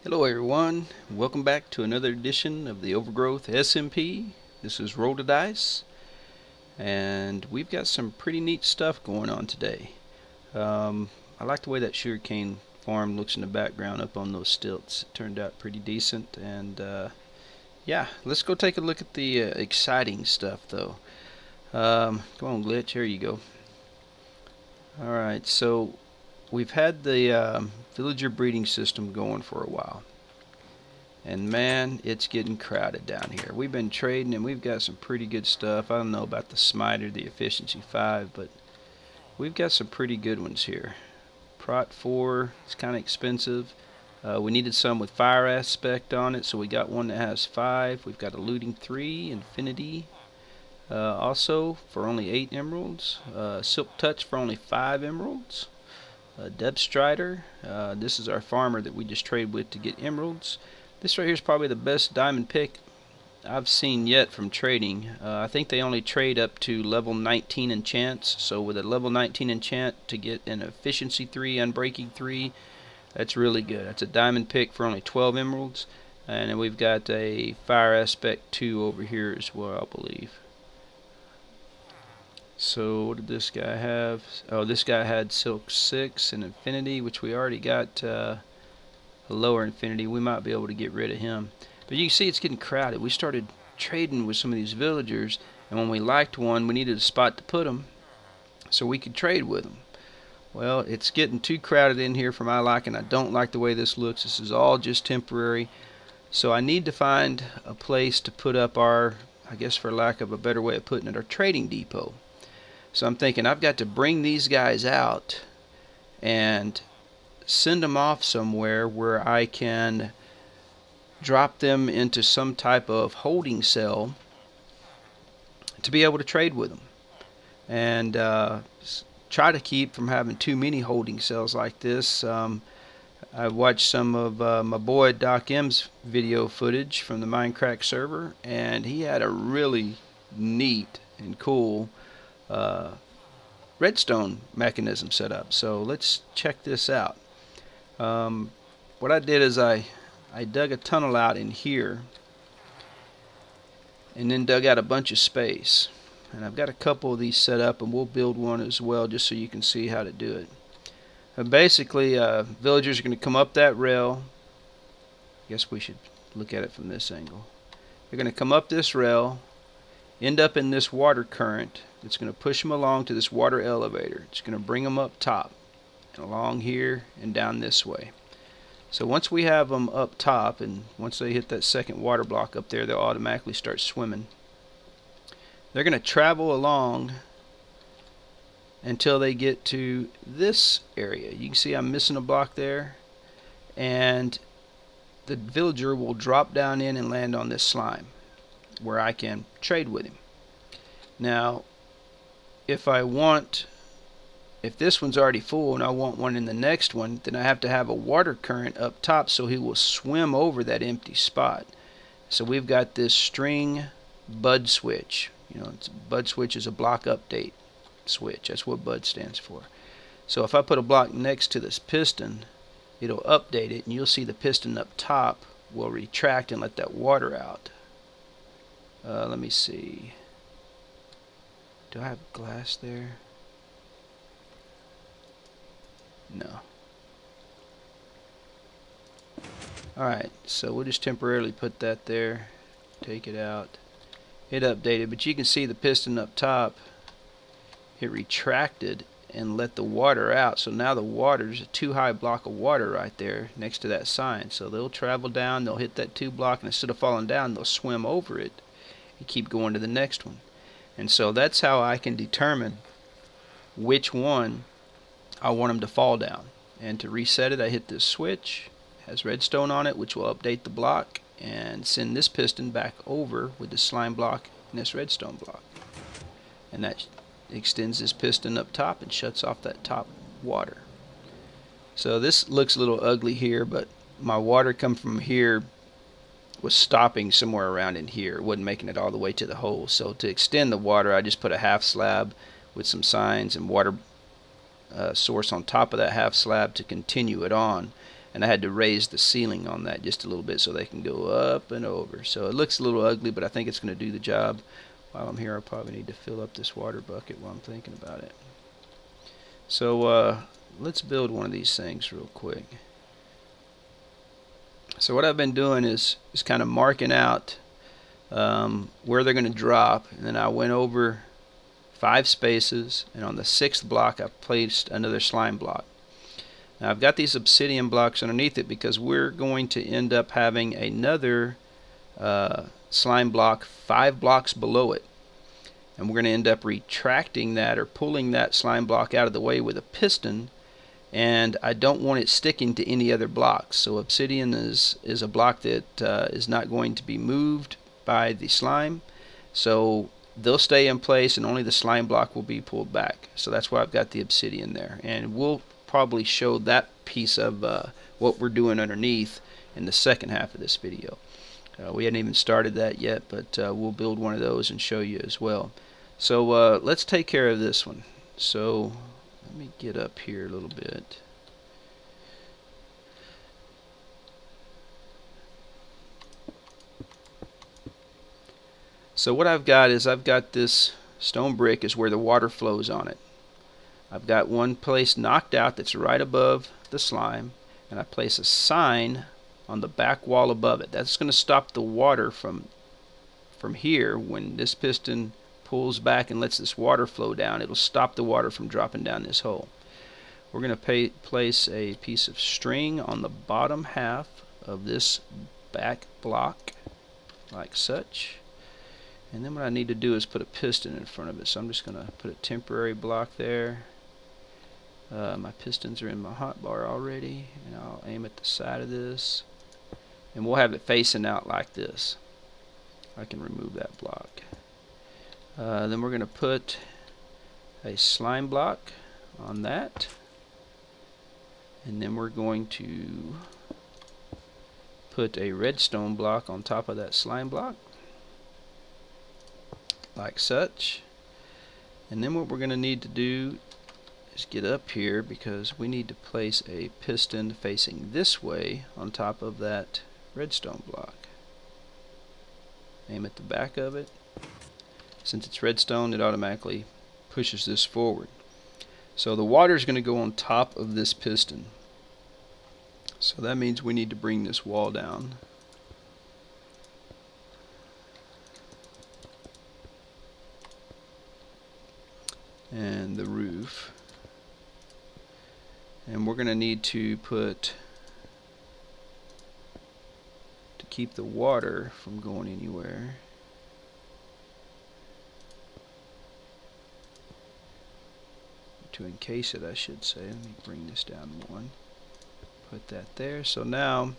Hello everyone, welcome back to another edition of the Overgrowth SMP. This is Roll the Dice, and we've got some pretty neat stuff going on today. I like the way that sugarcane farm looks in the background up on those stilts. It turned out pretty decent, and yeah, let's go take a look at the exciting stuff though. Come on, Glitch, here you go. Alright, so we've had the villager breeding system going for a while. And man, it's getting crowded down here. We've been trading and we've got some pretty good stuff. I don't know about the Smiter, the Efficiency 5, but we've got some pretty good ones here. Prot 4, it's kind of expensive. We needed some with fire aspect on it, so we got one that has 5. We've got a looting 3, Infinity. Also, for only 8 emeralds. Silk Touch for only 5 emeralds. Depth Strider. This is our farmer that we just traded with to get emeralds. This right here is probably the best diamond pick I've seen yet from trading. I think they only trade up to level 19 enchants. So with a level 19 enchant to get an efficiency 3, unbreaking 3, that's really good. That's a diamond pick for only 12 emeralds. And then we've got a fire aspect 2 over here as well, I believe. So what did this guy have? Oh, this guy had Silk 6 and Infinity, which we already got a lower Infinity. We might be able to get rid of him. But you can see it's getting crowded. We started trading with some of these villagers, and when we liked one, we needed a spot to put them so we could trade with them. Well, it's getting too crowded in here for my liking. I don't like the way this looks. This is all just temporary. So I need to find a place to put up our, I guess for lack of a better way of putting it, our trading depot. So I'm thinking I've got to bring these guys out and send them off somewhere where I can drop them into some type of holding cell to be able to trade with them. And try to keep from having too many holding cells like this. I watched some of my boy Doc M's video footage from the Minecraft server, and he had a really neat and cool redstone mechanism set up. So let's check this out. What I did is I dug a tunnel out in here and then dug out a bunch of space. And I've got a couple of these set up, and we'll build one as well just so you can see how to do it. Basically, villagers are going to come up that rail. I guess we should look at it from this angle. They're going to come up this rail, end up in this water current. It's going to push them along to this water elevator. It's going to bring them up top and along here and down this way. So once we have them up top, and once they hit that second water block up there, they'll automatically start swimming. They're going to travel along until they get to this area. You can see I'm missing a block there, and the villager will drop down in and land on this slime where I can trade with him. Now if this one's already full and I want one in the next one, then I have to have a water current up top so he will swim over that empty spot. So we've got this string bud switch. Bud switch is a block update switch. That's what bud stands for. So if I put a block next to this piston, it'll update it, and you'll see the piston up top will retract and let that water out. Let me see. Do I have glass there? No. Alright, so we'll just temporarily put that there. Take it out. It updated, but you can see the piston up top. It retracted and let the water out. So now the water's a too high block of water right there next to that sign. So they'll travel down, they'll hit that 2 block, and instead of falling down, they'll swim over it and keep going to the next one. And so that's how I can determine which one I want them to fall down. And to reset it, I hit this switch. It has redstone on it, which will update the block and send this piston back over with the slime block and this redstone block. And that extends this piston up top and shuts off that top water. So this looks a little ugly here, but my water come from here was stopping somewhere around in here. It wasn't making it all the way to the hole. So to extend the water, I just put a half slab with some signs and water source on top of that half slab to continue it on. and I had to raise the ceiling on that just a little bit so they can go up and over. So it looks a little ugly, but I think it's going to do the job. While I'm here, I probably need to fill up this water bucket while I'm thinking about it. So let's build one of these things real quick. So what I've been doing is kind of marking out where they're going to drop, and then I went over 5 spaces, and on the 6th block I placed another slime block. Now I've got these obsidian blocks underneath it because we're going to end up having another slime block 5 blocks below it, and we're going to end up retracting that or pulling that slime block out of the way with a piston, and I don't want it sticking to any other blocks. So obsidian is a block that is not going to be moved by the slime, so they'll stay in place and only the slime block will be pulled back. So that's why I've got the obsidian there, and we'll probably show that piece of what we're doing underneath in the second half of this video. We hadn't even started that yet, but we'll build one of those and show you as well. So let's take care of this one. So let me get up here a little bit. So what I've got is I've got this stone brick is where the water flows on it. I've got one place knocked out that's right above the slime, and I place a sign on the back wall above it. That's going to stop the water from here. When this piston pulls back and lets this water flow down, it'll stop the water from dropping down this hole. We're going to place a piece of string on the bottom half of this back block like such. And then what I need to do is put a piston in front of it. So I'm just going to put a temporary block there. My pistons are in my hotbar already, and I'll aim at the side of this, and we'll have it facing out like this. I can remove that block. Then we're going to put a slime block on that, and then we're going to put a redstone block on top of that slime block like such. And then what we're going to need to do is get up here, because we need to place a piston facing this way on top of that redstone block. Aim at the back of it. Since it's redstone, it automatically pushes this forward. So the water is going to go on top of this piston. So that means we need to bring this wall down. And the roof. And we're going to need to keep the water from going anywhere. To encase it, I should say. Let me bring this down one. Put that there. So now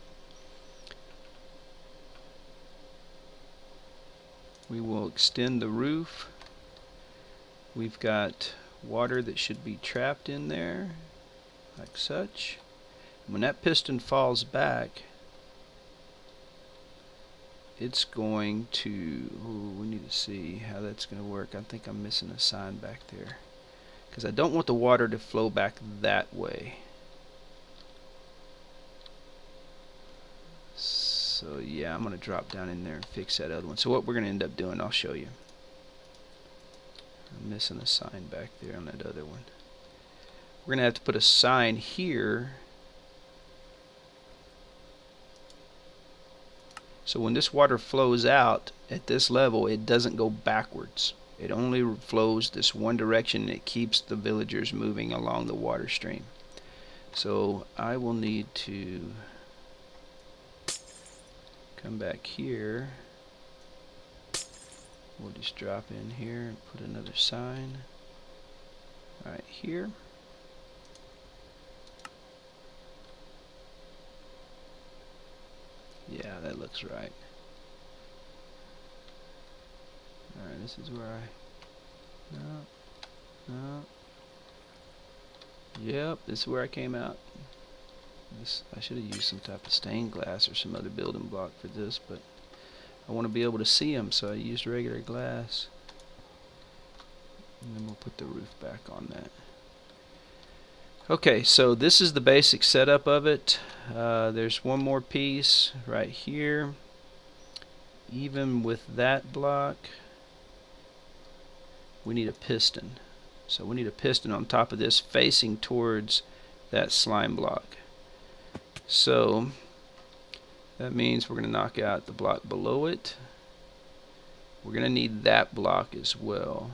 we will extend the roof. We've got water that should be trapped in there like such. When that piston falls back, it's going to, we need to see how that's going to work. I think I'm missing a sign back there, because I don't want the water to flow back that way. So yeah, I'm going to drop down in there and fix that other one. So what we're going to end up doing, I'll show you. I'm missing a sign back there on that other one. We're going to have to put a sign here, so when this water flows out at this level, it doesn't go backwards. It only flows this one direction, and it keeps the villagers moving along the water stream. So I will need to come back here. We'll just drop in here and put another sign right here. Yeah, that looks right. Alright, this is where no. Yep, this is where I came out. I should have used some type of stained glass or some other building block for this, but I want to be able to see them, so I used regular glass. And then we'll put the roof back on that. Okay, so this is the basic setup of it. There's one more piece right here. Even with that block, we need a piston. So we need a piston on top of this facing towards that slime block. So that means we're going to knock out the block below it. We're going to need that block as well.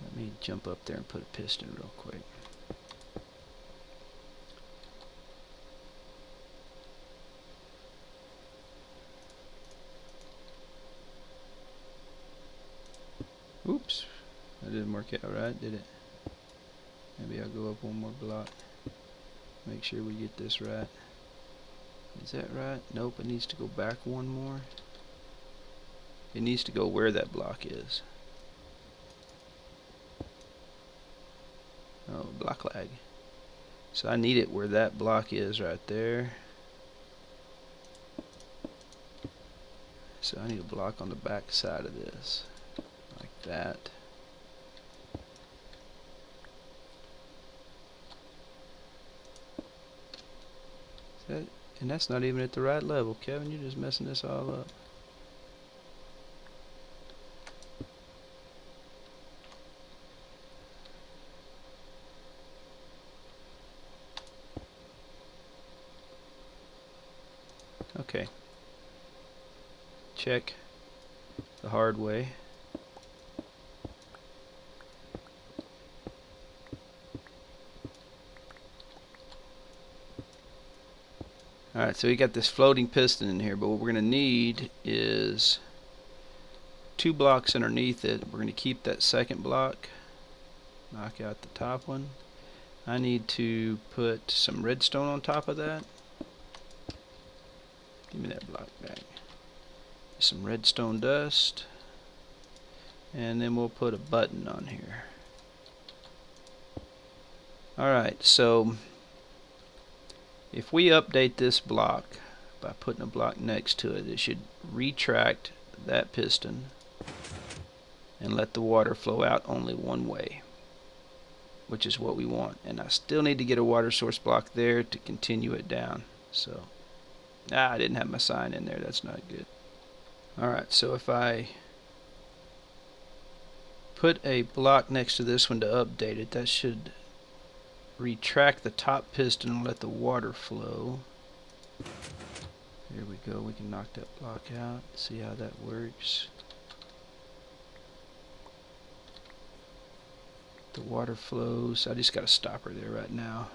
Let me jump up there and put a piston real quick. Oops, that didn't work out right, did it? Maybe I'll go up one more block. Make sure we get this right. Is that right? Nope, it needs to go back one more. It needs to go where that block is. Oh, block lag. So I need it where that block is right there. So I need a block on the back side of this. Like that. And that's not even at the right level, Kevin. You're just messing this all up. Okay. Check the hard way. Alright, so we got this floating piston in here, but what we're going to need is 2 blocks underneath it. We're going to keep that second block, knock out the top one. I need to put some redstone on top of that. Give me that block back. Some redstone dust, and then we'll put a button on here. Alright, so if we update this block by putting a block next to it, it should retract that piston and let the water flow out only one way, which is what we want. And I still need to get a water source block there to continue it down. So I didn't have my sign in there. That's not good. Alright, so if I put a block next to this one to update it, that should retract the top piston and let the water flow. Here we go. We can knock that block out. See how that works. The water flows. I just got a stopper there right now.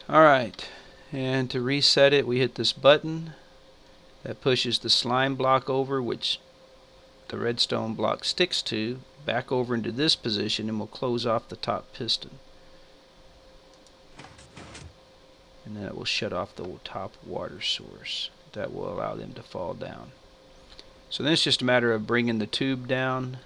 Alright, and to reset it, we hit this button that pushes the slime block over, which the redstone block sticks to, back over into this position, and we'll close off the top piston. And then it will shut off the top water source. That will allow them to fall down. So then it's just a matter of bringing the tube down.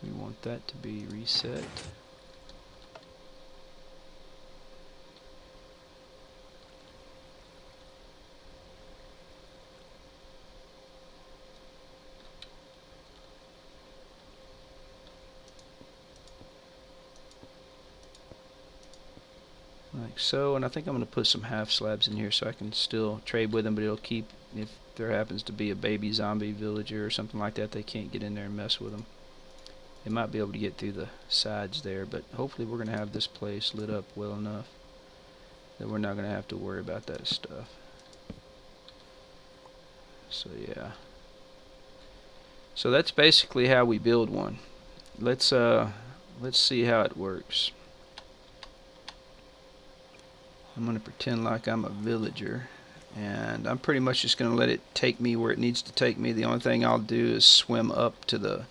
We want that to be reset. Like so, and I think I'm going to put some half slabs in here so I can still trade with them, but it'll keep, if there happens to be a baby zombie villager or something like that, they can't get in there and mess with them. They might be able to get through the sides there, but hopefully we're going to have this place lit up well enough that we're not going to have to worry about that stuff. So yeah. So that's basically how we build one. Let's see how it works. I'm going to pretend like I'm a villager, and I'm pretty much just going to let it take me where it needs to take me. The only thing I'll do is swim up to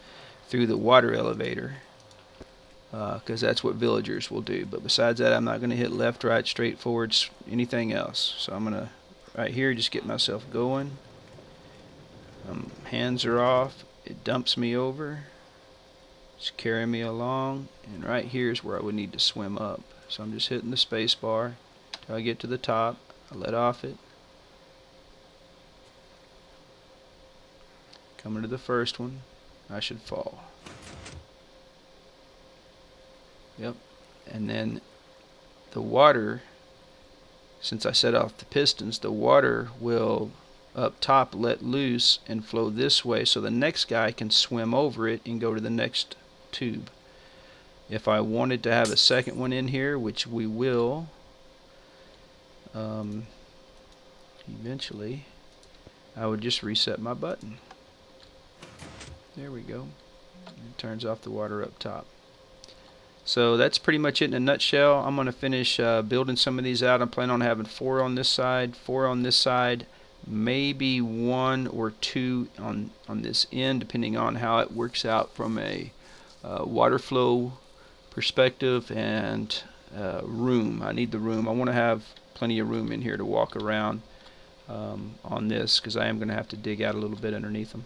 through the water elevator, because that's what villagers will do. But besides that, I'm not going to hit left, right, straight, forwards, anything else. So I'm going to, right here, just get myself going. Hands are off. It dumps me over. Just carry me along, and right here is where I would need to swim up. So I'm just hitting the space bar till I get to the top. I let off it. Coming to the first one, I should fall. Yep. And then the water, since I set off the pistons, the water will up top let loose and flow this way, so the next guy can swim over it and go to the next tube. If I wanted to have a second one in here, which we will eventually, I would just reset my button. There we go. It turns off the water up top. So that's pretty much it in a nutshell. I'm going to finish building some of these out. I'm planning on having 4 on this side, 4 on this side, maybe 1 or 2 on this end, depending on how it works out from a water flow perspective and room. I need the room. I want to have plenty of room in here to walk around on this, because I am going to have to dig out a little bit underneath them.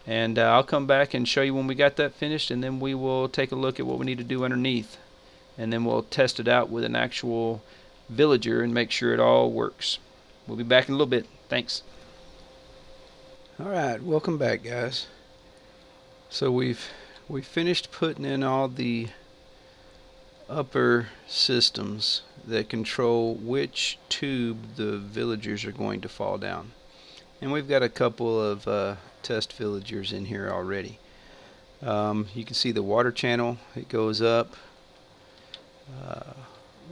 And I'll come back and show you when we got that finished, and then we will take a look at what we need to do underneath, and then we'll test it out with an actual villager and make sure it all works. We'll be back in a little bit. Thanks. Alright, welcome back, guys. So we finished putting in all the upper systems that control which tube the villagers are going to fall down. And we've got a couple of test villagers in here already. You can see the water channel. It goes up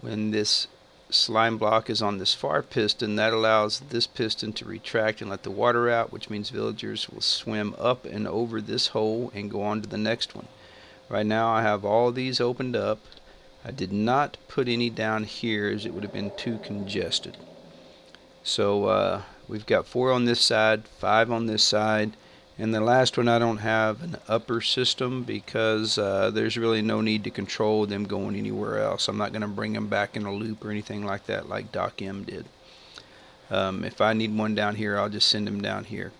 when this slime block is on this far piston. That allows this piston to retract and let the water out, which means villagers will swim up and over this hole and go on to the next one. Right now I have all these opened up. I did not put any down here as it would have been too congested. So we've got 4 on this side, 5 on this side, and the last one I don't have an upper system because there's really no need to control them going anywhere else. I'm not going to bring them back in a loop or anything like that like Doc M did. If I need one down here, I'll just send them down here.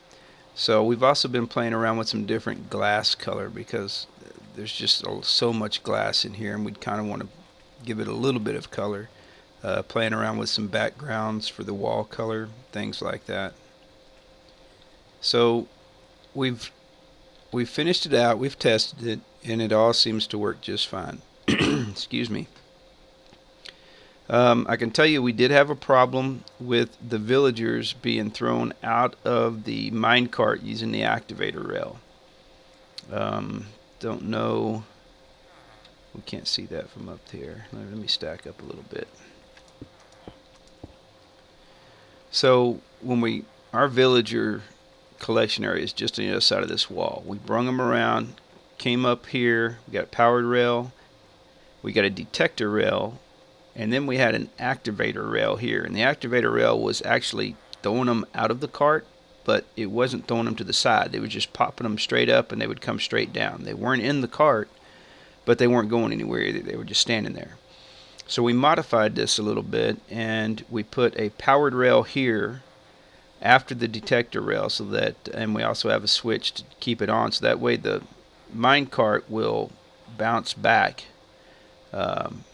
So we've also been playing around with some different glass color because there's just so much glass in here, and we'd kind of want to give it a little bit of color. Playing around with some backgrounds for the wall color, things like that. So we've finished it out, we've tested it, and it all seems to work just fine. Excuse me. I can tell you we did have a problem with the villagers being thrown out of the minecart using the activator rail. Don't know, we can't see that from up here. Let me stack up a little bit. So when our villager collection area is just on the other side of this wall. We brung them around, came up here, we got a powered rail, we got a detector rail, and then we had an activator rail here. And the activator rail was actually throwing them out of the cart, but it wasn't throwing them to the side. They were just popping them straight up and they would come straight down. They weren't in the cart, but they weren't going anywhere either. They were just standing there. So we modified this a little bit, and we put a powered rail here after the detector rail, so that, and we also have a switch to keep it on, so that way the minecart will bounce back. And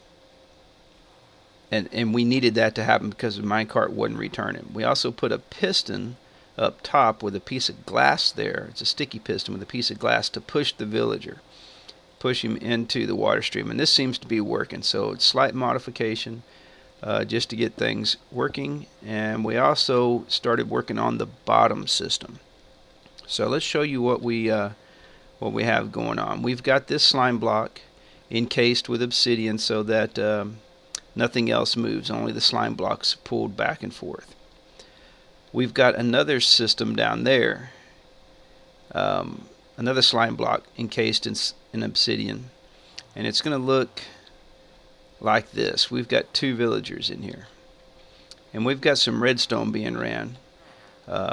we needed that to happen because the minecart wasn't returning. We also put a piston up top with a piece of glass there. It's a sticky piston with a piece of glass to push the villager, push him into the water stream, and this seems to be working. So it's slight modification just to get things working. And we also started working on the bottom system. So let's show you what we have going on. We've got this slime block encased with obsidian so that nothing else moves, only the slime blocks pulled back and forth. We've got another system down there, another slime block encased in obsidian, and it's going to look like this. We've got 2 villagers in here, and we've got some redstone being ran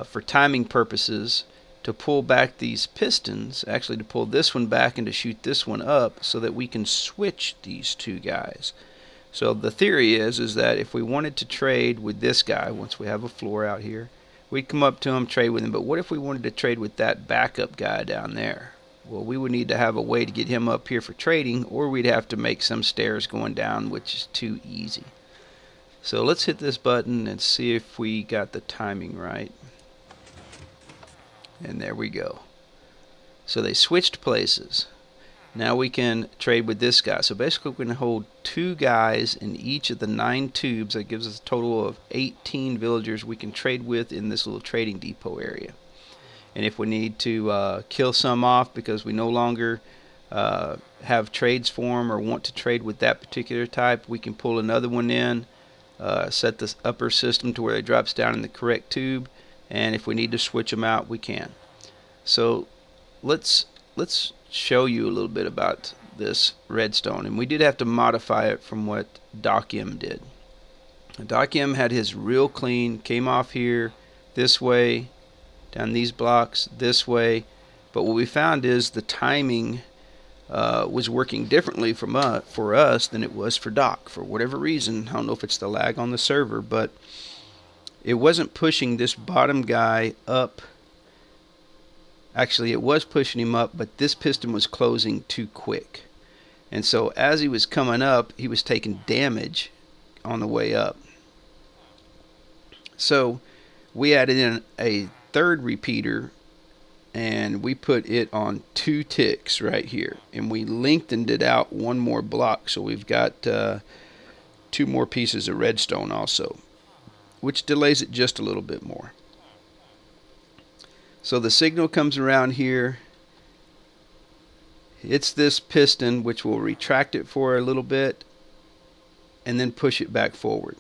for timing purposes to pull back these pistons, actually to pull this one back and to shoot this one up so that we can switch these 2 guys. So the theory is that if we wanted to trade with this guy, once we have a floor out here, we'd come up to him, trade with him. But what if we wanted to trade with that backup guy down there? Well, we would need to have a way to get him up here for trading, or we'd have to make some stairs going down, which is too easy. So let's hit this button and see if we got the timing right. And there we go. So they switched places. Now we can trade with this guy. So basically we're going to hold 2 guys in each of the 9 tubes. That gives us a total of 18 villagers we can trade with in this little trading depot area. And if we need to kill some off because we no longer have trades for them or want to trade with that particular type, we can pull another one in, set the upper system to where it drops down in the correct tube, and if we need to switch them out, we can. So let's show you a little bit about this redstone, and we did have to modify it from what Doc M did. Doc M had his real clean, came off here this way, down these blocks this way, but what we found is the timing was working differently for us than it was for Doc for whatever reason. I don't know if it's the lag on the server, but it wasn't pushing this bottom guy up. Actually, it was pushing him up, but this piston was closing too quick, and so as he was coming up, he was taking damage on the way up. So we added in a 3rd repeater, and we put it on 2 ticks right here, and we lengthened it out 1 more block, so we've got 2 more pieces of redstone also, which delays it just a little bit more. So the signal comes around here, it's this piston which will retract it for a little bit and then push it back forward.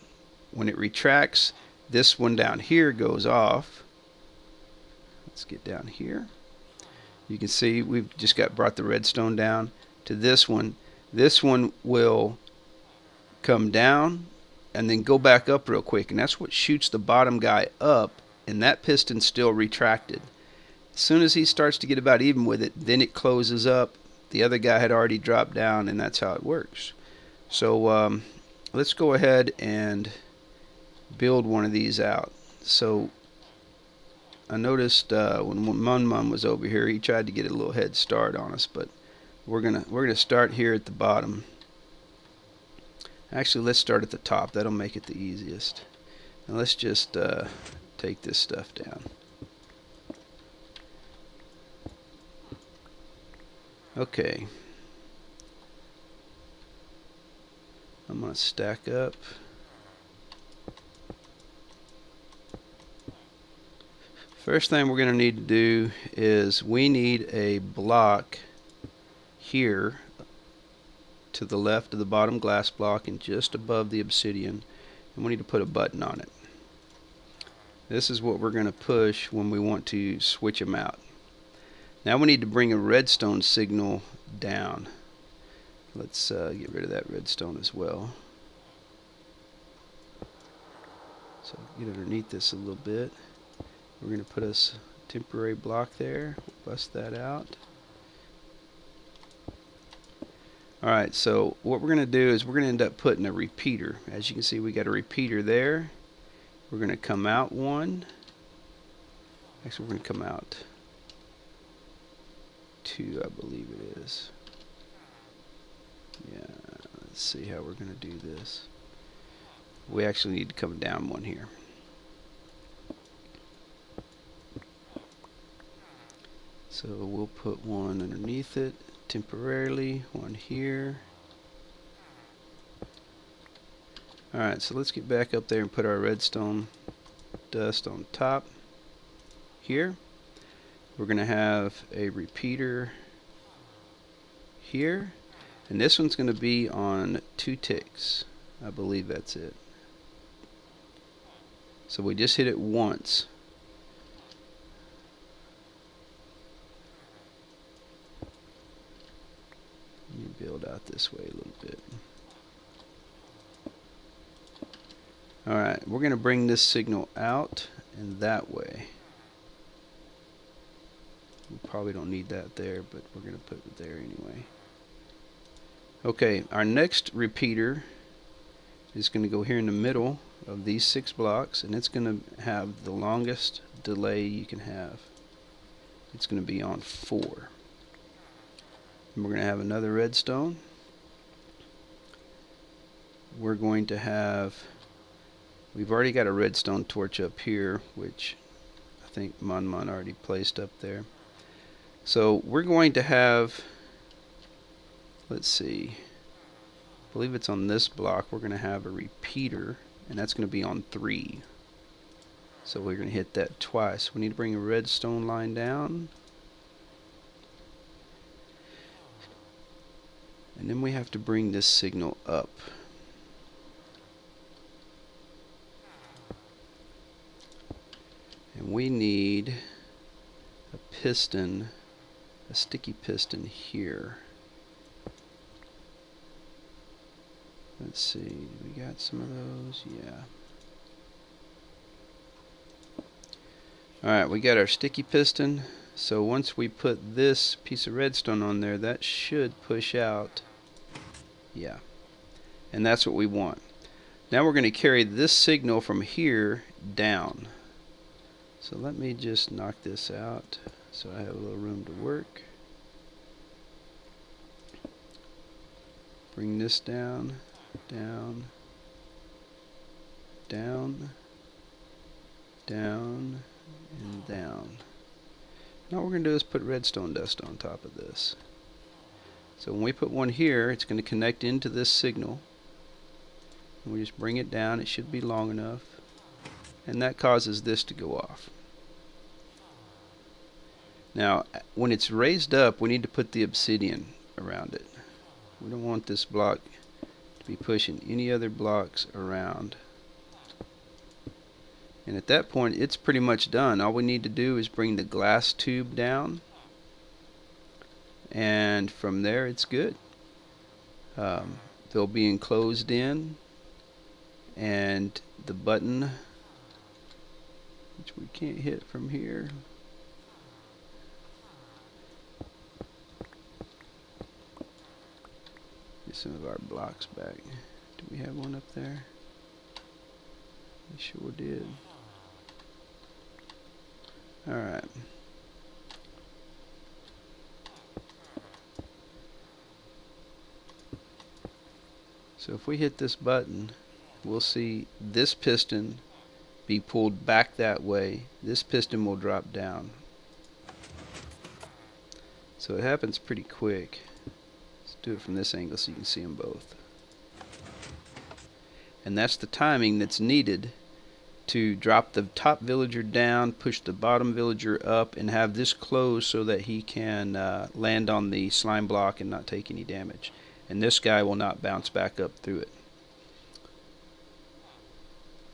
When it retracts, this one down here goes off. Let's get down here. You can see we've just brought the redstone down to this one. This one will come down and then go back up real quick, and that's what shoots the bottom guy up, and that piston's still retracted. As soon as he starts to get about even with it, then it closes up. The other guy had already dropped down, and that's how it works. So let's go ahead and build one of these out. So I noticed when Mun was over here, he tried to get a little head start on us, but we're gonna start here at the bottom. Actually, let's start at the top. That'll make it the easiest. Now let's just take this stuff down. Okay. I'm gonna stack up. First thing we're going to need to do is we need a block here to the left of the bottom glass block and just above the obsidian, and we need to put a button on it. This is what we're going to push when we want to switch them out. Now we need to bring a redstone signal down. Let's get rid of that redstone as well. So get underneath this a little bit. We're going to put us a temporary block there. We'll bust that out. Alright, so what we're going to do is we're going to end up putting a repeater. As you can see, we got a repeater there. We're going to come out 1. Actually, we're going to come out 2, I believe it is. Yeah, let's see how we're going to do this. We actually need to come down 1 here. So we'll put 1 underneath it temporarily, 1 here. Alright, so let's get back up there and put our redstone dust on top here. We're going to have a repeater here, and this one's going to be on 2 ticks. I believe that's it. So we just hit it once. Let me build out this way a little bit. Alright, we're going to bring this signal out and that way. We probably don't need that there, but we're going to put it there anyway. Okay, our next repeater is going to go here in the middle of these 6 blocks, and it's going to have the longest delay you can have. It's going to be on 4. And we're going to have another redstone. We're going to have, we've already got a redstone torch up here, which I think Mon already placed up there. So we're going to have, let's see, I believe it's on this block, we're going to have a repeater, and that's going to be on 3. So we're going to hit that twice. We need to bring a redstone line down. And then we have to bring this signal up. And we need a piston, a sticky piston here. Let's see, we got some of those? Yeah. Alright, we got our sticky piston. So once we put this piece of redstone on there, that should push out. Yeah. And that's what we want. Now we're going to carry this signal from here down. So let me just knock this out so I have a little room to work. Bring this down, down, down, down, and down. Now what we're going to do is put redstone dust on top of this. So when we put one here, it's going to connect into this signal. And we just bring it down. It should be long enough. And that causes this to go off. Now, when it's raised up, we need to put the obsidian around it. We don't want this block to be pushing any other blocks around. And at that point, it's pretty much done. All we need to do is bring the glass tube down. And from there, it's good. They'll be enclosed in. And the button, which we can't hit from here. Get some of our blocks back. Do we have one up there? We sure did. Alright. So if we hit this button, we'll see this piston be pulled back that way. This piston will drop down. So it happens pretty quick. Let's do it from this angle so you can see them both. And that's the timing that's needed to drop the top villager down, push the bottom villager up, and have this closed so that he can land on the slime block and not take any damage. And this guy will not bounce back up through it.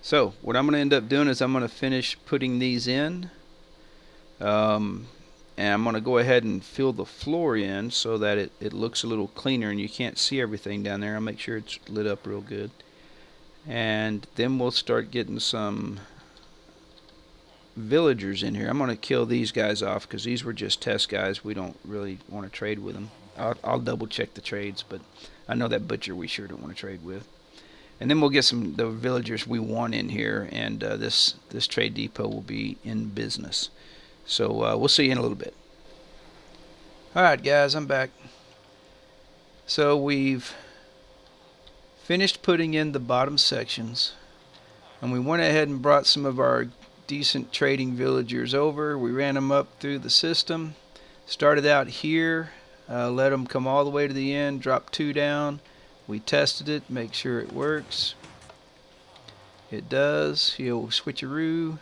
So what I'm going to end up doing is I'm going to finish putting these in. And I'm going to go ahead and fill the floor in so that it looks a little cleaner and you can't see everything down there. I'll make sure it's lit up real good. And then we'll start getting some villagers in here. I'm going to kill these guys off because these were just test guys. We don't really want to trade with them. I'll double check the trades, but I know that butcher we sure don't want to trade with. And then we'll get the villagers we want in here, and this trade depot will be in business. So we'll see you in a little bit. Alright guys, I'm back. So we've finished putting in the bottom sections, and we went ahead and brought some of our decent trading villagers over. We ran them up through the system, started out here, let them come all the way to the end, dropped 2 down. We tested it, make sure it works. It does. He'll switcheroo.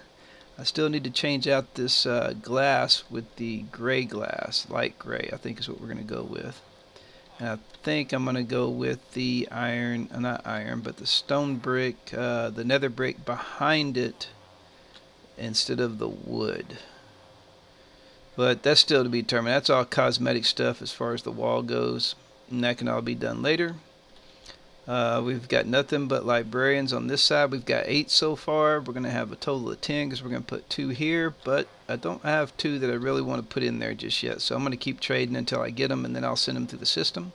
I still need to change out this glass with the gray glass, light gray, I think is what we're going to go with. And I think I'm going to go with the iron, not iron, but the stone brick, the nether brick behind it instead of the wood. But that's still to be determined. That's all cosmetic stuff as far as the wall goes, and that can all be done later. We've got nothing but librarians on this side. We've got 8 so far. We're going to have a total of 10 because we're going to put 2 here, but I don't have 2 that I really want to put in there just yet. So I'm going to keep trading until I get them, and then I'll send them through the system.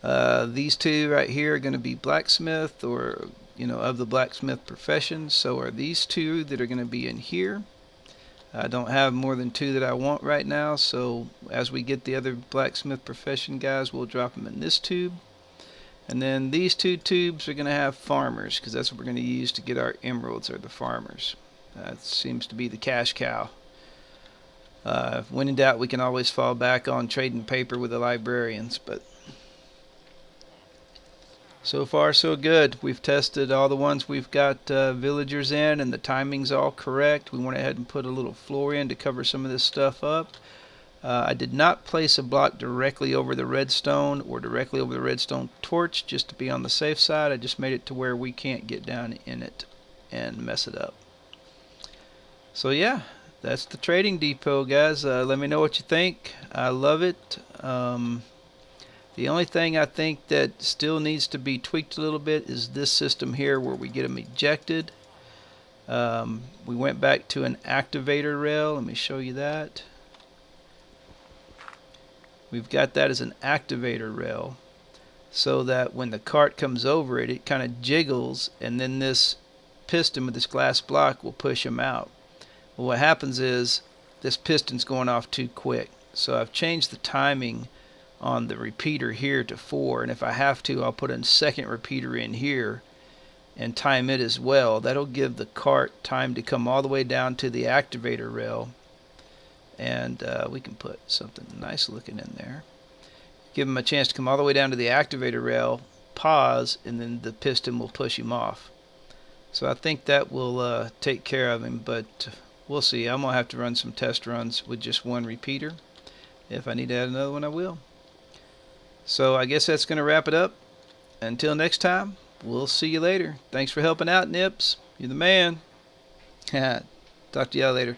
These 2 right here are going to be blacksmith, or of the blacksmith profession. So are these 2 that are going to be in here. I don't have more than 2 that I want right now, so as we get the other blacksmith profession guys, we'll drop them in this tube. And then these 2 tubes are going to have farmers, because that's what we're going to use to get our emeralds, or the farmers. That seems to be the cash cow. When in doubt, we can always fall back on trading paper with the librarians, but so far so good. We've tested all the ones we've got villagers in, and the timing's all correct. We went ahead and put a little floor in to cover some of this stuff up. I did not place a block directly over the redstone or directly over the redstone torch, just to be on the safe side. I just made it to where we can't get down in it and mess it up. So yeah, that's the trading depot, guys. Let me know what you think. I love it. The only thing I think that still needs to be tweaked a little bit is this system here where we get them ejected. We went back to an activator rail. Let me show you that. We've got that as an activator rail, so that when the cart comes over it, it kind of jiggles, and then this piston with this glass block will push them out. Well, what happens is this piston's going off too quick, so I've changed the timing on the repeater here to 4, and if I have to, I'll put a second repeater in here and time it as well. That'll give the cart time to come all the way down to the activator rail, and we can put something nice looking in there. Give him a chance to come all the way down to the activator rail, pause, and then the piston will push him off. So I think that will take care of him, but we'll see. I'm going to have to run some test runs with just 1 repeater. If I need to add another one, I will. So I guess that's going to wrap it up. Until next time, we'll see you later. Thanks for helping out, Nips. You're the man. Talk to y'all later.